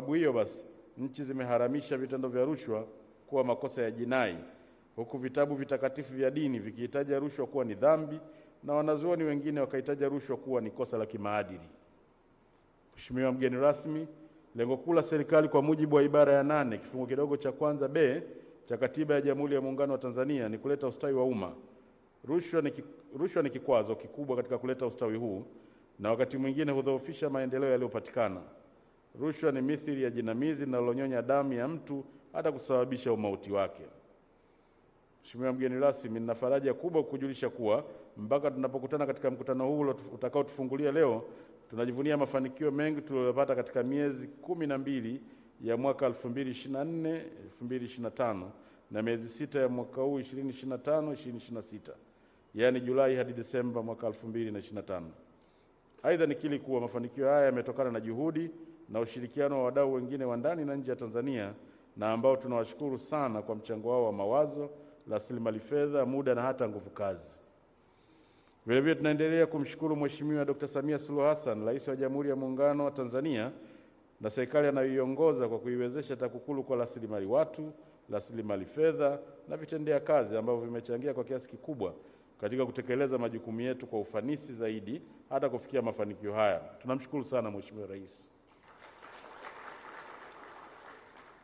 sababu hiyo basi, nchi zimeharamisha vitendo vya rushwa kuwa makosa ya jinai, huku vitabu vitakatifu vya dini vikihitaja rushwa kuwa ni dhambi na wanazuoni wengine wakahitaja rushwa kuwa ni kosa la kimaadili. Mheshimiwa mgeni rasmi, lengo kuu la serikali kwa mujibu wa ibara ya 8 kifungu kidogo cha kwanza B cha Katiba ya Jamhuri ya Muungano wa Tanzania ni kuleta ustawi wa umma. Rushwa ni kikwazo kikubwa katika kuleta ustawi huu na wakati mwingine hudhoofisha maendeleo yaliyopatikana. Rushwa ni mithili ya jinamizi linalonyonya damu ya mtu hata kusababisha umauti wake. Mheshimiwa mgeni rasmi, nina faraja kubwa kujulisha kuwa mpaka tunapokutana katika mkutano huu utakaotufungulia leo, tunajivunia mafanikio mengi tuliyopata katika miezi 12 ya mwaka 2024 2025 na miezi 6 ya mwaka huu 2025 2026, yaani Julai hadi Desemba mwaka 2025. Aidha, nikiri kuwa mafanikio haya yametokana na juhudi na ushirikiano wa wadau wengine wa ndani na nje ya Tanzania, na ambao tunawashukuru sana kwa mchango wao wa mawazo, rasilimali fedha, muda na hata nguvu kazi. Vile vile tunaendelea kumshukuru Mheshimiwa Dr. Samia Suluhu Hassan, Rais wa Jamhuri ya Muungano wa Tanzania, na serikali anayoiongoza kwa kuiwezesha TAKUKURU kwa rasilimali watu, rasilimali fedha na vitendea kazi ambavyo vimechangia kwa kiasi kikubwa katika kutekeleza majukumu yetu kwa ufanisi zaidi hata kufikia mafanikio haya. Tunamshukuru sana Mheshimiwa Rais.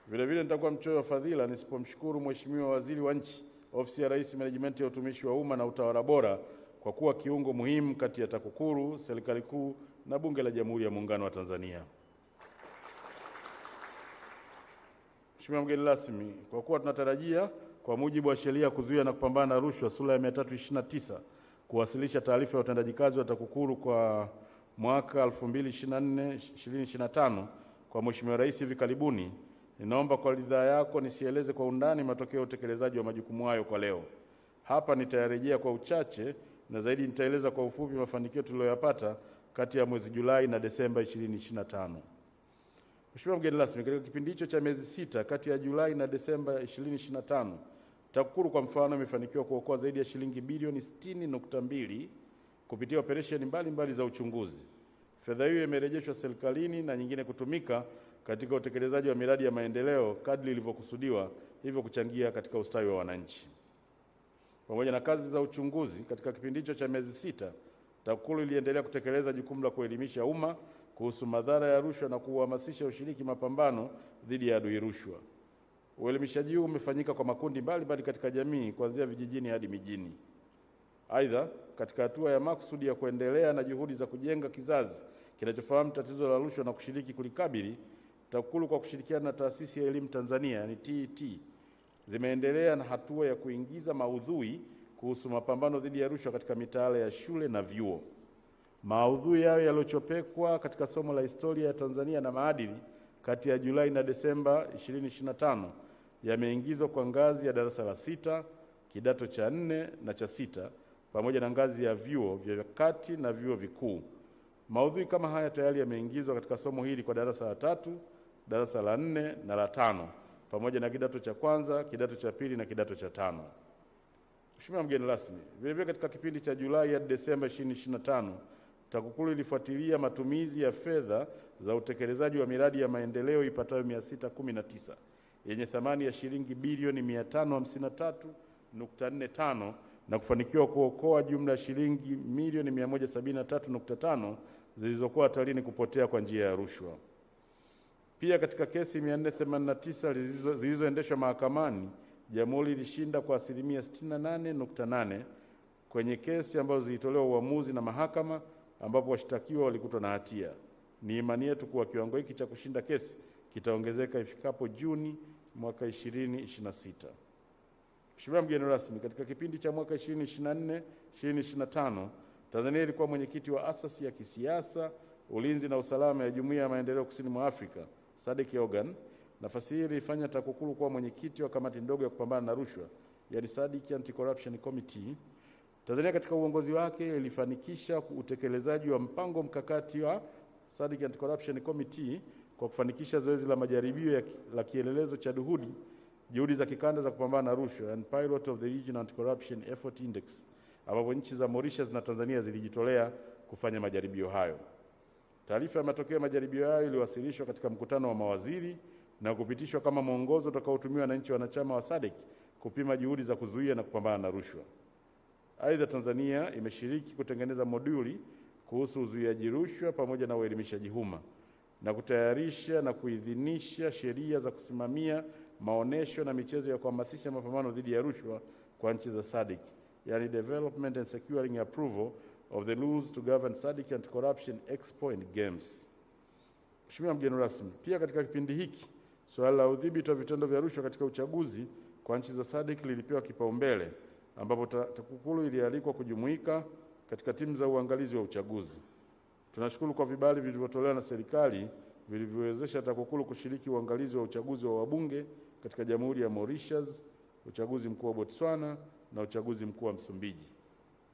Vile vile nitakuwa mchoyo wa fadhila nisipomshukuru Mheshimiwa Waziri wa Nchi, Ofisi ya Rais, Menejimenti ya Utumishi wa Umma na Utawala Bora, kwa kuwa kiungo muhimu kati ya TAKUKURU, serikali kuu na Bunge la Jamhuri ya Muungano wa Tanzania. Mheshimiwa mgeni rasmi, kwa kuwa tunatarajia kwa mujibu wa sheria ya kuzuia na kupambana na rushwa sura ya 329 kuwasilisha taarifa ya utendaji kazi wa TAKUKURU kwa mwaka 2024-2025 kwa Mheshimiwa Rais hivi karibuni, ninaomba kwa ridhaa yako nisieleze kwa undani matokeo ya utekelezaji wa majukumu hayo kwa leo. Hapa nitayarejea kwa uchache na zaidi nitaeleza kwa ufupi mafanikio tuliyoyapata kati ya mwezi Julai na Desemba 2025. Mheshimiwa mgeni rasmi, katika kipindi hicho cha miezi 6 kati ya Julai na Desemba 2025, TAKUKURU kwa mfano imefanikiwa kuokoa zaidi ya shilingi bilioni 60.2 kupitia operesheni mbalimbali za uchunguzi. Fedha hiyo imerejeshwa serikalini na nyingine kutumika katika utekelezaji wa miradi ya maendeleo kadri ilivyokusudiwa, hivyo kuchangia katika ustawi wa wananchi. Pamoja na kazi za uchunguzi, katika kipindi hicho cha miezi 6, TAKUKURU iliendelea kutekeleza jukumu la kuelimisha umma kuhusu madhara ya rushwa na kuhamasisha ushiriki mapambano dhidi ya adui rushwa. Uelimishaji huu umefanyika kwa makundi mbalimbali katika jamii kuanzia vijijini hadi mijini. Aidha, katika hatua ya makusudi ya kuendelea na juhudi za kujenga kizazi kinachofahamu tatizo la rushwa na kushiriki kulikabili, TAKUKURU kwa kushirikiana na Taasisi ya Elimu Tanzania yani TET zimeendelea na hatua ya kuingiza maudhui kuhusu mapambano dhidi ya rushwa katika mitaala ya shule na vyuo. Maudhui hayo yaliyochopekwa katika somo la historia ya Tanzania na maadili kati ya Julai na Desemba 2025 yameingizwa kwa ngazi ya darasa la 6, kidato cha 4 na cha 6 pamoja na ngazi ya vyuo vya kati na vyuo vikuu. Maudhui kama haya tayari yameingizwa katika somo hili kwa darasa la 3, darasa la 4 na la 5 pamoja na kidato cha kwanza, kidato cha pili na kidato cha 5. Mheshimiwa mgeni rasmi, vile vile katika kipindi cha Julai hadi Desemba 2025, TAKUKURU ilifuatilia matumizi ya fedha za utekelezaji wa miradi ya maendeleo ipatayo 619 yenye thamani ya shilingi bilioni 553.45 na kufanikiwa kuokoa jumla ya shilingi milioni 173.5 zilizokuwa hatarini kupotea kwa njia ya rushwa. Pia katika kesi 489 zilizoendeshwa mahakamani, Jamhuri ilishinda kwa asilimia 68.8 kwenye kesi ambazo zilitolewa uamuzi na mahakama ambapo washtakiwa walikutwa na hatia. Ni imani yetu kuwa kiwango hiki cha kushinda kesi kitaongezeka ifikapo Juni mwaka 2026. Mheshimiwa mgeni rasmi, katika kipindi cha mwaka 2024-2025, Tanzania ilikuwa mwenyekiti wa asasi ya kisiasa, ulinzi na usalama ya Jumuiya ya Maendeleo Kusini mwa Afrika, SADC Organ. Nafasi hii ilifanya TAKUKURU kuwa mwenyekiti wa kamati ndogo ya kupambana na rushwa, yani SADC Anti-Corruption Committee. Tanzania katika uongozi wake ilifanikisha utekelezaji wa mpango mkakati wa SADC Anti-Corruption Committee kwa kufanikisha zoezi la majaribio la kielelezo cha juhudi za kikanda za kupambana na rushwa and pilot of the Regional Anti-Corruption Effort Index, ambapo nchi za Mauritius na Tanzania zilijitolea kufanya majaribio hayo. Taarifa ya matokeo ya majaribio hayo iliwasilishwa katika mkutano wa mawaziri na kupitishwa kama mwongozo utakaotumiwa na nchi wanachama wa SADC kupima juhudi za kuzuia na kupambana na rushwa. Aidha, Tanzania imeshiriki kutengeneza moduli kuhusu uzuiaji rushwa pamoja na uelimishaji umma na kutayarisha na kuidhinisha sheria za kusimamia maonesho na michezo ya kuhamasisha mapambano dhidi ya rushwa kwa nchi za SADC, yani Development and Securing Approval of the Rules to Govern SADC Anti-Corruption Expo and Games. Mheshimiwa mgeni rasmi, pia katika kipindi hiki suala la udhibiti wa vitendo vya rushwa katika uchaguzi kwa nchi za SADC lilipewa kipaumbele, ambapo TAKUKURU ilialikwa kujumuika katika timu za uangalizi wa uchaguzi. Tunashukuru kwa vibali vilivyotolewa na serikali vilivyowezesha TAKUKURU kushiriki uangalizi wa uchaguzi wa wabunge katika Jamhuri ya Mauritius, uchaguzi mkuu wa Botswana na uchaguzi mkuu wa Msumbiji.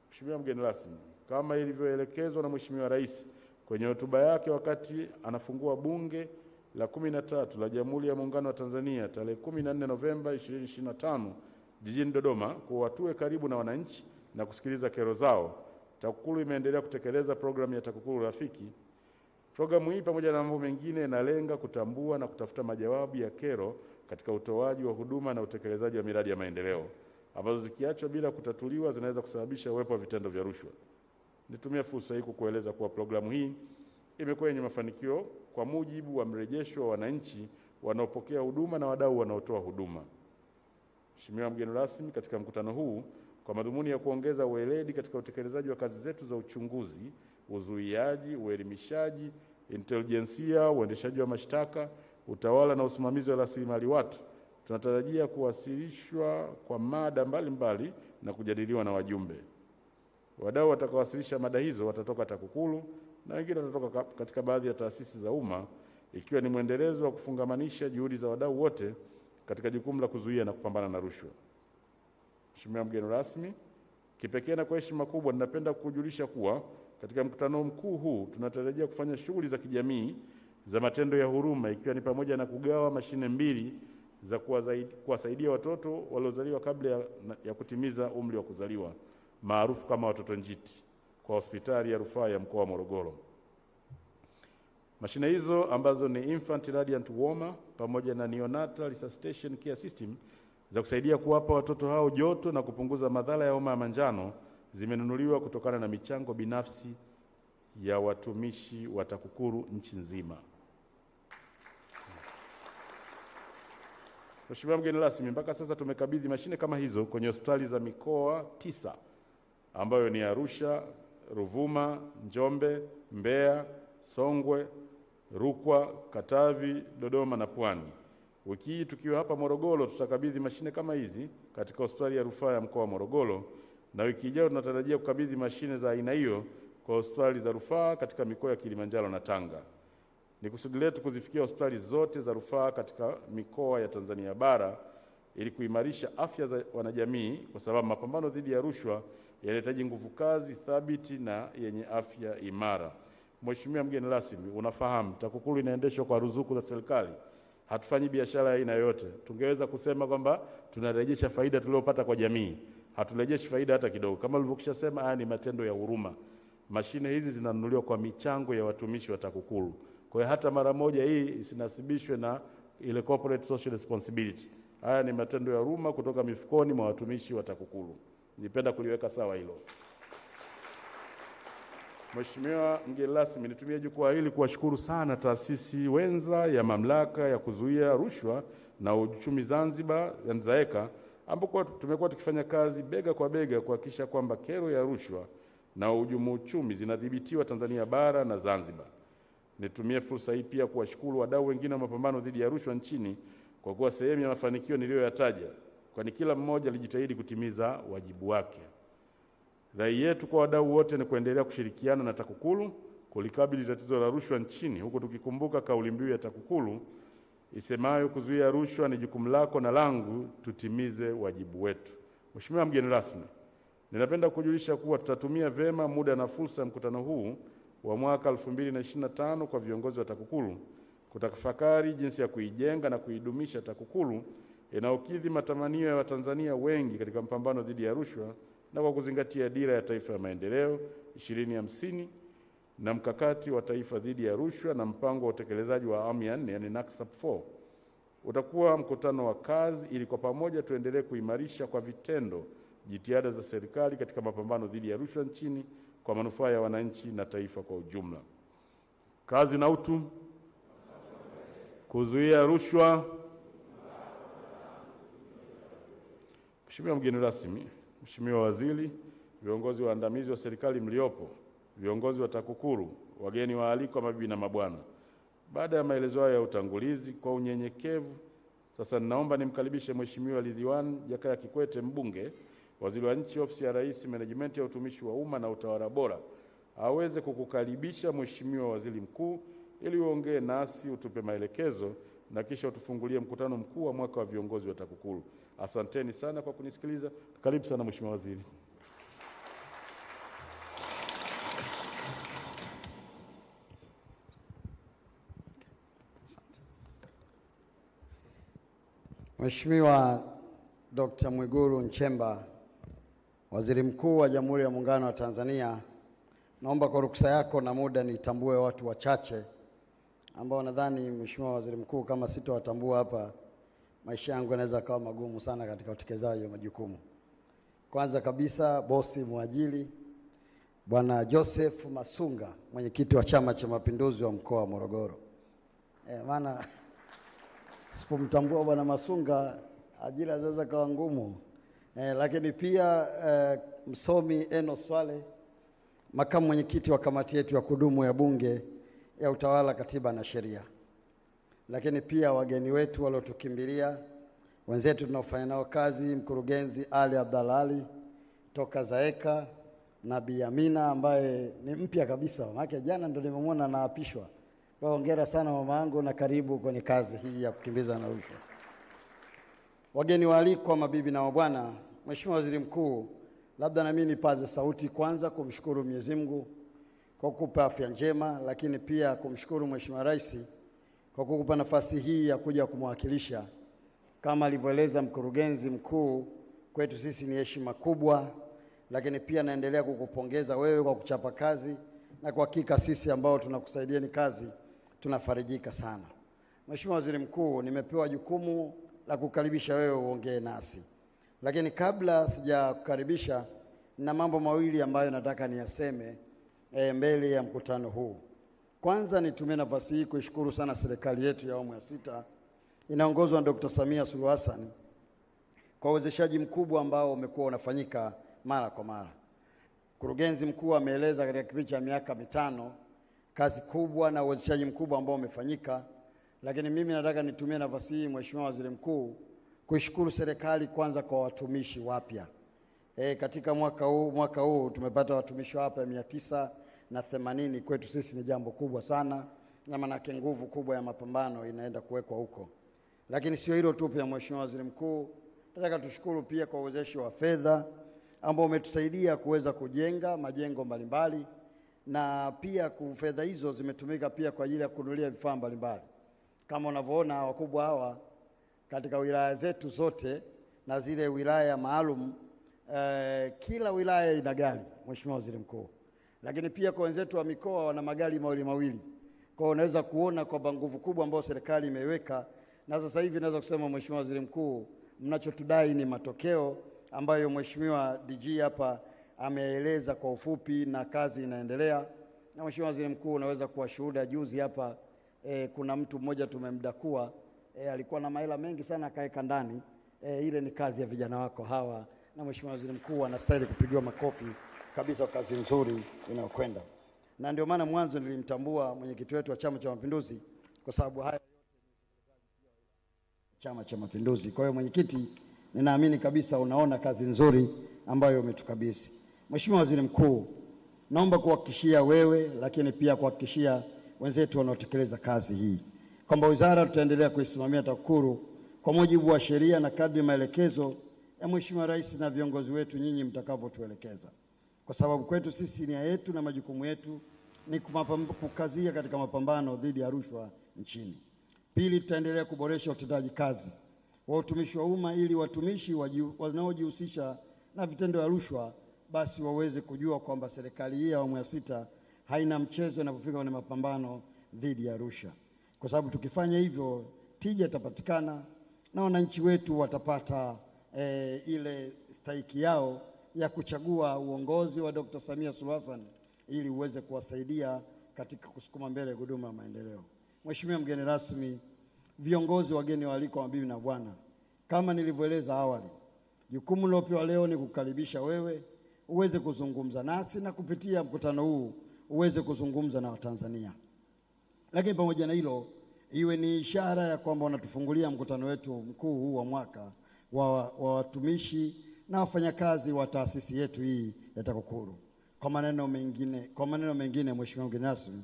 Mheshimiwa mgeni rasmi, kama ilivyoelekezwa na Mheshimiwa Rais kwenye hotuba yake wakati anafungua Bunge la 13 la Jamhuri ya Muungano wa Tanzania tarehe 14 Novemba 2025 jijini Dodoma, kuwatue karibu na wananchi na kusikiliza kero zao, TAKUKURU imeendelea kutekeleza programu ya TAKUKURU Rafiki. Programu hii pamoja na mambo mengine inalenga kutambua na kutafuta majawabu ya kero katika utoaji wa huduma na utekelezaji wa miradi ya maendeleo, ambazo zikiachwa bila kutatuliwa zinaweza kusababisha uwepo wa vitendo vya rushwa. Nitumie fursa hii kukueleza kuwa programu hii imekuwa yenye mafanikio kwa mujibu wa mrejesho wa wananchi wanaopokea huduma na wadau wanaotoa huduma. Mheshimiwa mgeni rasmi, katika mkutano huu kwa madhumuni ya kuongeza ueledi katika utekelezaji wa kazi zetu za uchunguzi, uzuiaji, uelimishaji, intelijensia, uendeshaji wa mashtaka, utawala na usimamizi wa rasilimali watu, tunatarajia kuwasilishwa kwa mada mbalimbali na kujadiliwa na wajumbe. Wadau watakaowasilisha mada hizo watatoka TAKUKURU na wengine watatoka katika baadhi ya taasisi za umma, ikiwa ni mwendelezo wa kufungamanisha juhudi za wadau wote katika jukumu la kuzuia na kupambana na rushwa. Mheshimiwa mgeni rasmi, kipekee na kwa heshima kubwa ninapenda kukujulisha kuwa katika mkutano mkuu huu tunatarajia kufanya shughuli za kijamii za matendo ya huruma, ikiwa ni pamoja na kugawa mashine 2 za kuwasaidia watoto waliozaliwa kabla ya kutimiza umri wa kuzaliwa, maarufu kama watoto njiti, kwa hospitali ya rufaa ya mkoa wa Morogoro. Mashine hizo ambazo ni Infant Radiant Warmer pamoja na Neonatal Resuscitation Care System za kusaidia kuwapa watoto hao joto na kupunguza madhara ya homa ya manjano zimenunuliwa kutokana na michango binafsi ya watumishi wa TAKUKURU nchi nzima. Mheshimiwa mgeni rasmi, mpaka sasa tumekabidhi mashine kama hizo kwenye hospitali za mikoa 9 ambayo ni Arusha, Ruvuma, Njombe, Mbeya, Songwe, Rukwa, Katavi, Dodoma na Pwani. Wiki hii tukiwa hapa Morogoro tutakabidhi mashine kama hizi katika hospitali ya rufaa ya mkoa wa Morogoro, na wiki ijayo tunatarajia kukabidhi mashine za aina hiyo kwa hospitali za rufaa katika mikoa ya Kilimanjaro na Tanga. Ni kusudi letu kuzifikia hospitali zote za rufaa katika mikoa ya Tanzania bara ili kuimarisha afya za wanajamii, kwa sababu mapambano dhidi ya rushwa yanahitaji nguvu kazi thabiti na yenye afya imara. Mheshimiwa mgeni rasmi, unafahamu TAKUKURU inaendeshwa kwa ruzuku za serikali. Hatufanyi biashara ya aina yoyote. Tungeweza kusema kwamba tunarejesha faida tuliyopata kwa jamii. Haturejeshi faida hata kidogo. Kama ulivyokishasema, haya ni matendo ya huruma. Mashine hizi zinanunuliwa kwa michango ya watumishi wa TAKUKURU. Kwa hiyo hata mara moja hii isinasibishwe na ile corporate social responsibility. Haya ni matendo ya huruma kutoka mifukoni mwa watumishi wa TAKUKURU. Nipenda kuliweka sawa hilo. Mheshimiwa mgeni rasmi, nitumie jukwaa hili kuwashukuru sana taasisi wenza ya Mamlaka ya Kuzuia Rushwa na Uchumi Zanzibar, ZAECA, ambapo tumekuwa tukifanya kazi bega kwa bega kuhakikisha kwamba kero ya rushwa na uhujumu uchumi zinadhibitiwa Tanzania bara na Zanzibar. Nitumie fursa hii pia kuwashukuru wadau wengine wa mapambano dhidi ya rushwa nchini kwa kuwa sehemu ya mafanikio niliyoyataja, kwani kila mmoja alijitahidi kutimiza wajibu wake. Rai yetu kwa wadau wote ni kuendelea kushirikiana na TAKUKURU kulikabili tatizo la rushwa nchini, huku tukikumbuka kauli mbiu ya TAKUKURU isemayo kuzuia rushwa ni jukumu lako na langu, tutimize wajibu wetu. Mheshimiwa mgeni rasmi, ninapenda kujulisha kuwa tutatumia vema muda na fursa ya mkutano huu wa mwaka 2025 kwa viongozi wa TAKUKURU kutafakari jinsi ya kuijenga na kuidumisha TAKUKURU inayokidhi matamanio ya Watanzania wengi katika mapambano dhidi ya rushwa, na kwa kuzingatia dira ya taifa ya maendeleo 2050 na mkakati wa taifa dhidi ya rushwa na mpango wa utekelezaji wa awamu ya 4 yani NACSAP 4. Utakuwa mkutano wa kazi ili kwa pamoja tuendelee kuimarisha kwa vitendo jitihada za serikali katika mapambano dhidi ya rushwa nchini kwa manufaa ya wananchi na taifa kwa ujumla. Kazi na utu. Kuzuia rushwa. Mheshimiwa mgeni rasmi, Mheshimiwa Waziri, viongozi waandamizi wa serikali mliopo, viongozi wa TAKUKURU, wageni waalikwa, mabibi na mabwana. Baada ya maelezo hayo ya utangulizi, kwa unyenyekevu sasa ninaomba nimkaribishe Mheshimiwa Ridhiwani Jakaya Kikwete, mbunge, Waziri wa Nchi, Ofisi ya Rais, Menejimenti ya Utumishi wa Umma na Utawala Bora, aweze kukukaribisha Mheshimiwa Waziri Mkuu ili uongee nasi, utupe maelekezo na kisha utufungulie mkutano mkuu wa mwaka wa viongozi wa TAKUKURU. Asanteni sana kwa kunisikiliza. Karibu sana Mheshimiwa Waziri. Mheshimiwa Dr. Mwigulu Nchemba, Waziri Mkuu wa Jamhuri ya Muungano wa Tanzania, naomba kwa ruksa yako na muda nitambue watu wachache ambao nadhani Mheshimiwa Waziri Mkuu, kama sitowatambua hapa maisha yangu yanaweza kuwa magumu sana katika utekelezaji wa majukumu. Kwanza kabisa, bosi mwajili Bwana Joseph Masunga, mwenyekiti wa Chama cha Mapinduzi wa mkoa wa Morogoro. Maana sipomtambua Bwana Masunga ajira zaweza kuwa ngumu. Lakini pia msomi Eno Swale, makamu mwenyekiti wa kamati yetu ya kudumu ya Bunge ya Utawala, Katiba na Sheria. Lakini pia wageni wetu waliotukimbilia, wenzetu tunaofanya nao kazi, mkurugenzi Ali Abdalla Ali toka Zaeka na Bi Amina ambaye ni mpya kabisa, maana jana ndo nimemwona naapishwa. Kwa hongera sana mama yangu na karibu kwenye kazi hii ya kukimbiza na rushwa. Wageni waalikwa, mabibi na mabwana, Mheshimiwa Waziri Mkuu, labda na mimi nipaze sauti kwanza kumshukuru Mwenyezi Mungu kwa kukupa afya njema, lakini pia kumshukuru Mheshimiwa Rais kwa kukupa nafasi hii ya kuja kumwakilisha. Kama alivyoeleza mkurugenzi mkuu, kwetu sisi ni heshima kubwa, lakini pia naendelea kukupongeza wewe kwa kuchapa kazi, na kwa hakika sisi ambao tunakusaidia ni kazi tunafarijika sana. Mheshimiwa Waziri Mkuu, nimepewa jukumu la kukaribisha wewe uongee nasi. Lakini kabla sijakukaribisha, na mambo mawili ambayo nataka niyaseme mbele ya mkutano huu. Kwanza, nitumie nafasi hii kuishukuru sana serikali yetu ya awamu ya 6 inaongozwa na Dr. Samia Suluhu Hassan kwa uwezeshaji mkubwa ambao umekuwa unafanyika mara kwa mara. Mkurugenzi mkuu ameeleza katika kipindi cha miaka 5 kazi kubwa na uwezeshaji mkubwa ambao umefanyika, lakini mimi nataka nitumie nafasi hii Mheshimiwa Waziri Mkuu kuishukuru serikali kwanza kwa watumishi wapya. Katika mwaka huu tumepata watumishi wapya 980. Kwetu sisi ni jambo kubwa sana, na maana nguvu kubwa ya mapambano inaenda kuwekwa huko. Lakini sio hilo tu, pia Mheshimiwa Waziri Mkuu, nataka tushukuru pia kwa uwezeshi wa fedha ambao umetusaidia kuweza kujenga majengo mbalimbali, na pia fedha hizo zimetumika pia kwa ajili ya kununulia vifaa mbalimbali. Kama unavyoona wakubwa hawa katika wilaya zetu zote na zile wilaya maalum, kila wilaya ina gari, Mheshimiwa Waziri Mkuu. Lakini pia kwa wenzetu wa mikoa wana magari mawili. Kwa hiyo unaweza kuona kwa nguvu kubwa ambayo serikali imeiweka, na sasa hivi naweza kusema Mheshimiwa Waziri Mkuu, mnachotudai ni matokeo ambayo Mheshimiwa DG hapa ameeleza kwa ufupi, na kazi inaendelea. Na Mheshimiwa Waziri Mkuu, unaweza kuwa shuhuda, juzi hapa kuna mtu mmoja tumemdakua, alikuwa na mahela mengi sana akaeka ndani. Ile ni kazi ya vijana wako hawa, na Mheshimiwa Waziri Mkuu anastahili kupigiwa makofi kabisa, kazi nzuri inayokwenda. Na ndio maana mwanzo nilimtambua mwenyekiti wetu wa Chama cha Mapinduzi, kwa sababu haya yote ni Chama cha Mapinduzi. Kwa hiyo mwenyekiti, ninaamini kabisa unaona kazi nzuri ambayo umetukabidhi. Mheshimiwa Waziri Mkuu, naomba kuhakikishia wewe, lakini pia kuhakikishia wenzetu wanaotekeleza kazi hii kwamba wizara tutaendelea kuisimamia TAKUKURU kwa mujibu wa sheria na kadri maelekezo ya Mheshimiwa Rais na viongozi wetu nyinyi mtakavyotuelekeza, kwa sababu kwetu sisi nia yetu na majukumu yetu ni kukazia katika mapambano dhidi ya rushwa nchini. Pili, tutaendelea kuboresha utendaji kazi wa utumishi wa umma ili watumishi wanaojihusisha na vitendo vya rushwa basi waweze kujua kwamba serikali hii ya awamu ya 6 haina mchezo inapofika kwenye mapambano dhidi ya rushwa, kwa sababu tukifanya hivyo tija itapatikana na wananchi wetu watapata ile stahiki yao ya kuchagua uongozi wa Dr. Samia Suluhu Hassan ili uweze kuwasaidia katika kusukuma mbele gurudumu la maendeleo. Mheshimiwa mgeni rasmi, viongozi, wageni waalikwa, mabibi na bwana, kama nilivyoeleza awali, jukumu lilopewa leo ni kukaribisha wewe uweze kuzungumza nasi na kupitia mkutano huu uweze kuzungumza na Watanzania. Lakini pamoja na hilo, iwe ni ishara ya kwamba wanatufungulia mkutano wetu mkuu huu wa mwaka wa watumishi na wafanyakazi wa taasisi yetu hii ya TAKUKURU. Kwa maneno mengine, Mheshimiwa mgeni rasmi,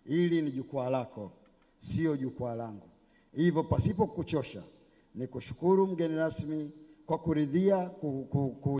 hili ni jukwaa lako, sio jukwaa langu. Hivyo pasipo kuchosha, ni kushukuru mgeni rasmi kwa kuridhia